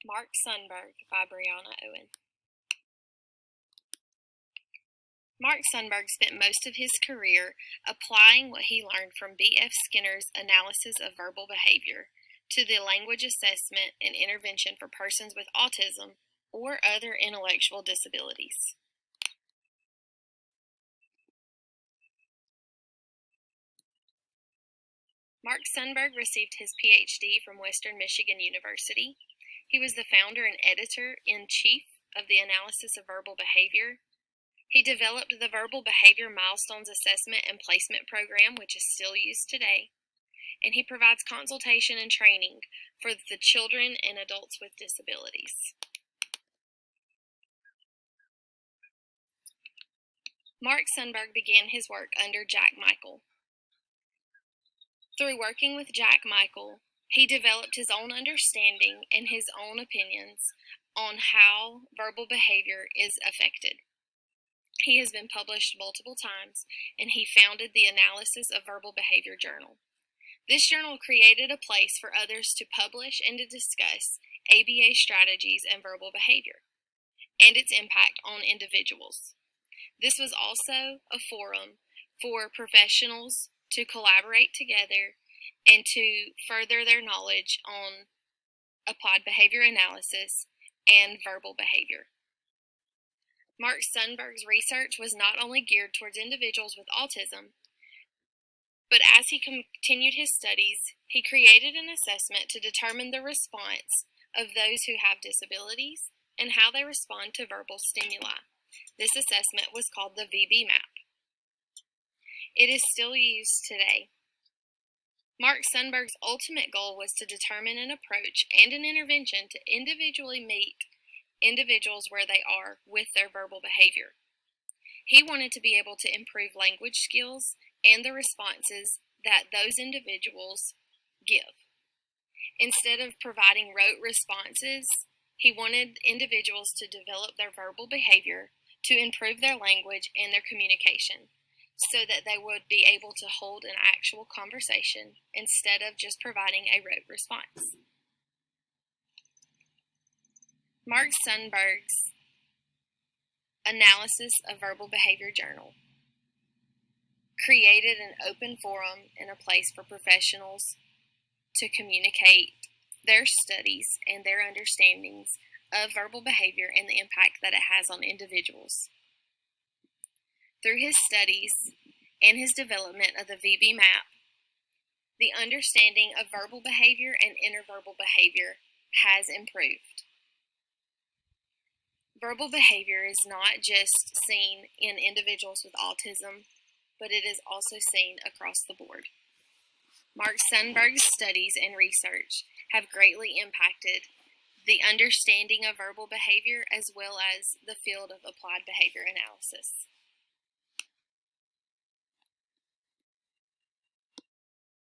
Mark Sundberg by Brianna Owen. Mark Sundberg spent most of his career applying what he learned from B.F. Skinner's analysis of verbal behavior to the language assessment and intervention for persons with autism or other intellectual disabilities. Mark Sundberg received his PhD from Western Michigan University. He was the founder and editor-in-chief of the Analysis of Verbal Behavior. He developed the Verbal Behavior Milestones Assessment and Placement Program, which is still used today. And he provides consultation and training for the children and adults with disabilities. Mark Sundberg began his work under Jack Michael. Through working with Jack Michael, he developed his own understanding and his own opinions on how verbal behavior is affected. He has been published multiple times, and he founded the Analysis of Verbal Behavior Journal. This journal created a place for others to publish and to discuss ABA strategies and verbal behavior, and its impact on individuals. This was also a forum for professionals to collaborate together and to further their knowledge on applied behavior analysis and verbal behavior. Mark Sundberg's research was not only geared towards individuals with autism, but as he continued his studies, he created an assessment to determine the response of those who have disabilities and how they respond to verbal stimuli. This assessment was called the VB-MAP. It is still used today. Mark Sundberg's ultimate goal was to determine an approach and an intervention to individually meet individuals where they are with their verbal behavior. He wanted to be able to improve language skills and the responses that those individuals give. Instead of providing rote responses, he wanted individuals to develop their verbal behavior to improve their language and their communication, so that they would be able to hold an actual conversation instead of just providing a rote response. Mark Sundberg's Analysis of Verbal Behavior Journal created an open forum and a place for professionals to communicate their studies and their understandings of verbal behavior and the impact that it has on individuals. Through his studies and his development of the VB-MAP, the understanding of verbal behavior and interverbal behavior has improved. Verbal behavior is not just seen in individuals with autism, but it is also seen across the board. Mark Sundberg's studies and research have greatly impacted the understanding of verbal behavior as well as the field of applied behavior analysis.